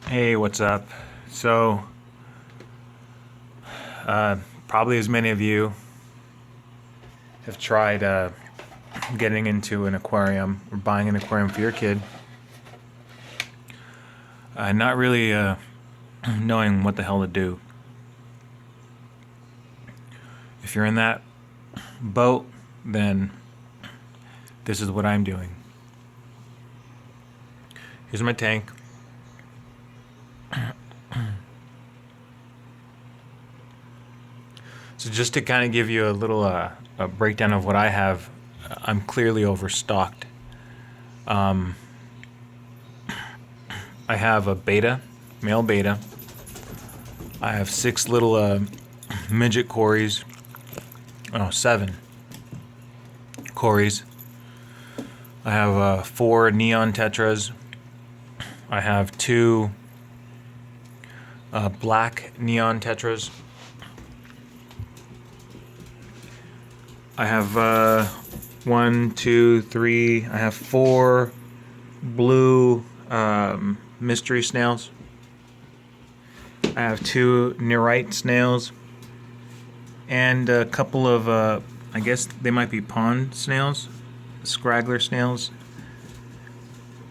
Hey, what's up? So, probably as many of you have tried getting into an aquarium or buying an aquarium for your kid, not really knowing what the hell to do. If you're in that boat, then this is what I'm doing. Here's my tank. So just to kind of give you a little a breakdown of what I have, I'm clearly overstocked. I have a beta, male beta. I have 6 little midget cories. Oh, 7 cories. I have 4 neon tetras. I have 2 black neon tetras. I have 1, 2, 3. I have 4 blue mystery snails. I have 2 nerite snails, and a couple of I guess they might be pond snails, scraggler snails.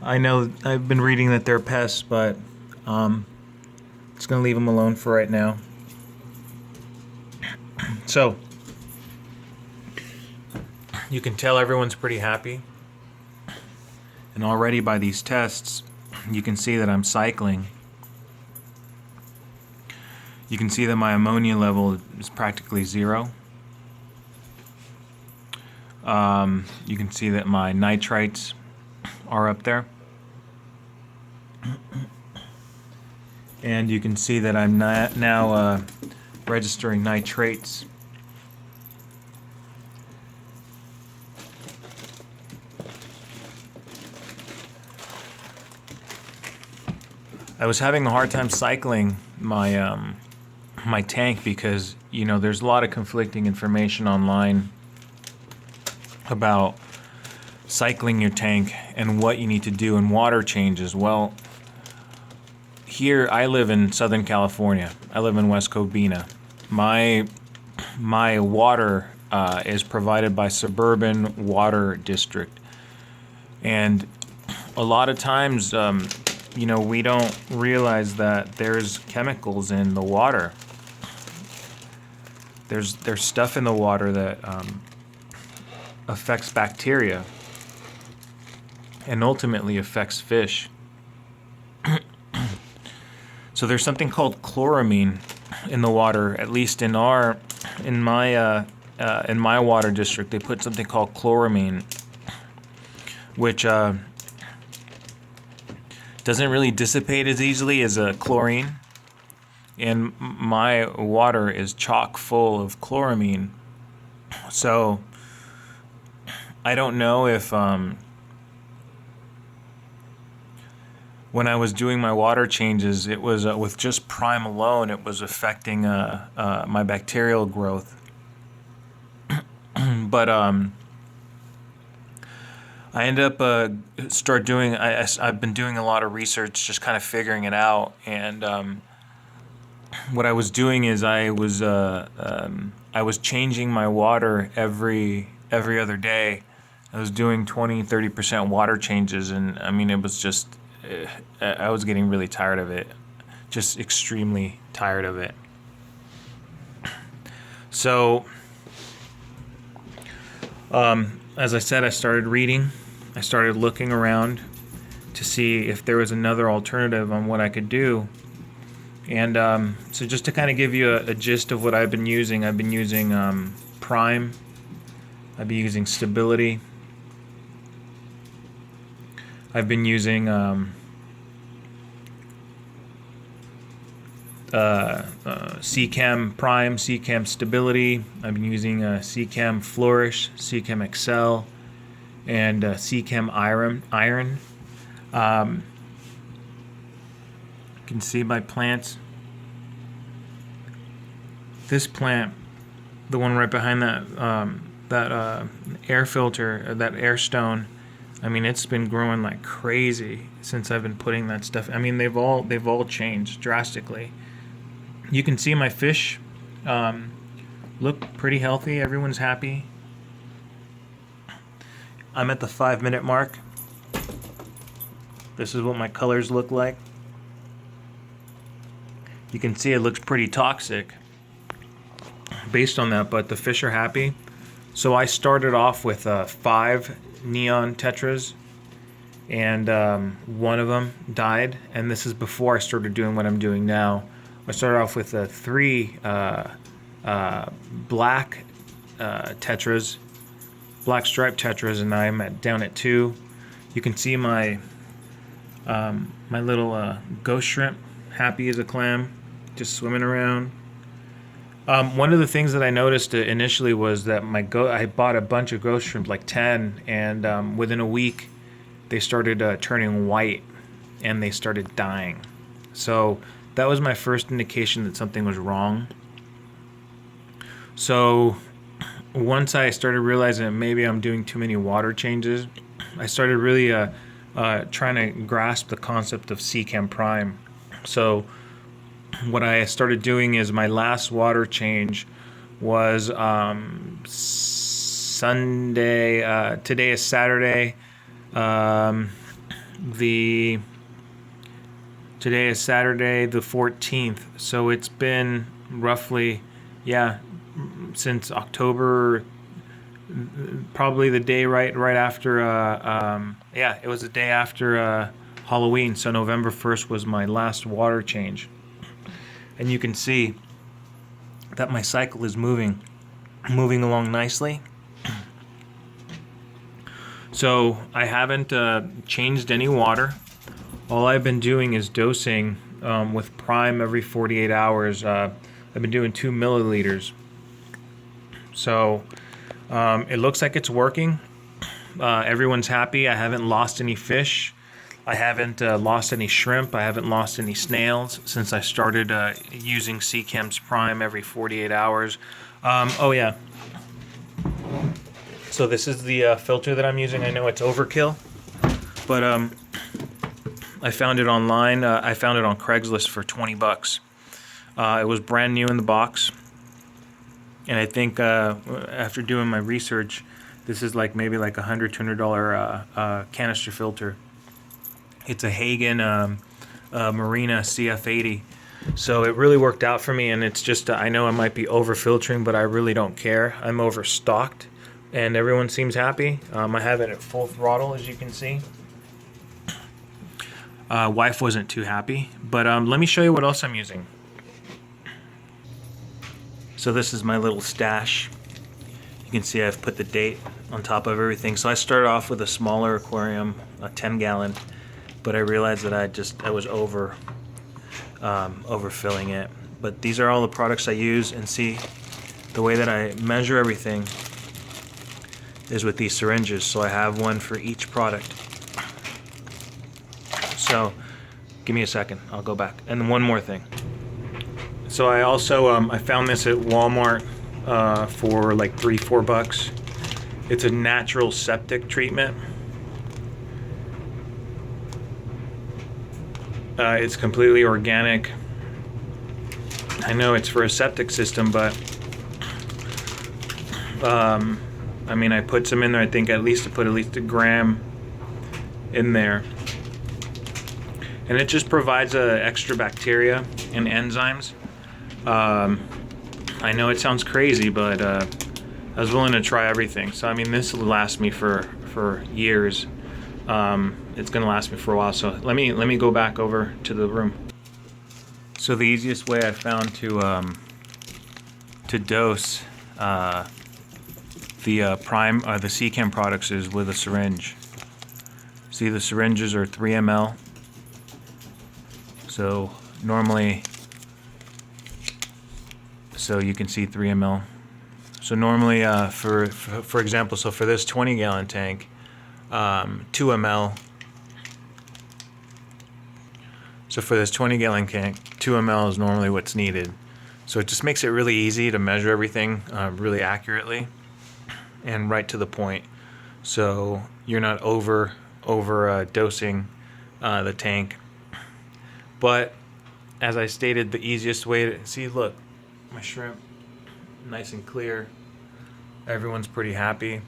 I know I've been reading that they're pests, but just gonna leave them alone for right now. So you can tell everyone's pretty happy, and already by these tests you can see that I'm cycling. You can see that my ammonia level is practically 0. You can see that my nitrites are up there. And you can see that I'm now registering nitrates. I was having a hard time cycling my my tank because, there's a lot of conflicting information online about cycling your tank and what you need to do in water changes. Well, here I live in Southern California. I live in West Covina. My water is provided by Suburban Water District, and a lot of times, we don't realize that there's chemicals in the water. There's stuff in the water that affects bacteria and ultimately affects fish. So there's something called chloramine in the water. At least in my water district, they put something called chloramine, which doesn't really dissipate as easily as a chlorine. And my water is chock full of chloramine. So I don't know if when I was doing my water changes, it was with just Prime alone, it was affecting my bacterial growth. But I ended up I've been doing a lot of research, just kind of figuring it out. And what I was doing is I was changing my water every other day. I was doing 20-30% water changes, and I mean, it was just I was getting really tired of it, just extremely tired of it. So as I said, I started reading. I started looking around to see if there was another alternative on what I could do. And so just to kind of give you a gist of what I've been using Prime. I've been using Stability. I've been using Seachem Prime, Seachem Stability. I've been using Seachem Flourish, Seachem Excel, and Seachem Iron. You can see my plants. This plant, the one right behind that air filter, that air stone, I mean, it's been growing like crazy since I've been putting that stuff. I mean, they've all changed drastically. You can see my fish um, look pretty healthy. Everyone's happy. I'm at the 5 minute mark. This is what my colors look like. You can see it looks pretty toxic based on that, but the fish are happy. So I started off with 5 neon tetras, and one of them died. And this is before I started doing what I'm doing now. I started off with 3 black tetras, black striped tetras, and I'm down at 2. You can see my my little ghost shrimp, happy as a clam, just swimming around. One of the things that I noticed initially was that I bought a bunch of ghost shrimp, like 10, and within a week they started turning white and they started dying. So that was my first indication that something was wrong. So once I started realizing that maybe I'm doing too many water changes, I started really trying to grasp the concept of Seachem Prime. So what I started doing is my last water change was Sunday. Today is Saturday. Today is Saturday the 14th. So it's been roughly, since October. Probably the day right after. It was the day after Halloween. So November 1st was my last water change. And you can see that my cycle is moving along nicely. So I haven't changed any water. All I've been doing is dosing with Prime every 48 hours. I've been doing 2 milliliters. So it looks like it's working. Everyone's happy. I haven't lost any fish. I haven't lost any shrimp. I haven't lost any snails since I started using Seachem's Prime every 48 hours. So this is the filter that I'm using. I know it's overkill, but I found it online. I found it on Craigslist for $20. It was brand new in the box. And I think after doing my research, this is maybe like $100, $200 canister filter. It's a Hagen Marina CF80. So it really worked out for me, and it's just, I know I might be over-filtering, but I really don't care. I'm overstocked, and everyone seems happy. I have it at full throttle, as you can see. Wife wasn't too happy, but let me show you what else I'm using. So this is my little stash. You can see I've put the date on top of everything. So I started off with a smaller aquarium, a 10-gallon, but I realized that I was overfilling it. But these are all the products I use, and see, the way that I measure everything is with these syringes. So I have one for each product. So give me a second, I'll go back. And one more thing. So I also I found this at Walmart for like $3-4. It's a natural septic treatment. It's completely organic. I know it's for a septic system, but I mean, I put some in there. I think I put at least a gram in there, and it just provides extra bacteria and enzymes. I know it sounds crazy, but I was willing to try everything. So I mean, this will last me for years. It's gonna last me for a while. So let me go back over to the room. So the easiest way I found to dose the Prime the Seachem products is with a syringe. See, the syringes are 3 ml. So normally, so you can see 3 ml. So normally, for example, so for this 20-gallon tank, 2 ml. So for this 20-gallon tank, 2 ml is normally what's needed. So it just makes it really easy to measure everything really accurately and right to the point. So you're not over dosing the tank. But as I stated, the easiest way to see, look, my shrimp, nice and clear. Everyone's pretty happy.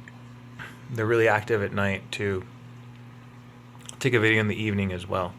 They're really active at night too. I'll take a video in the evening as well.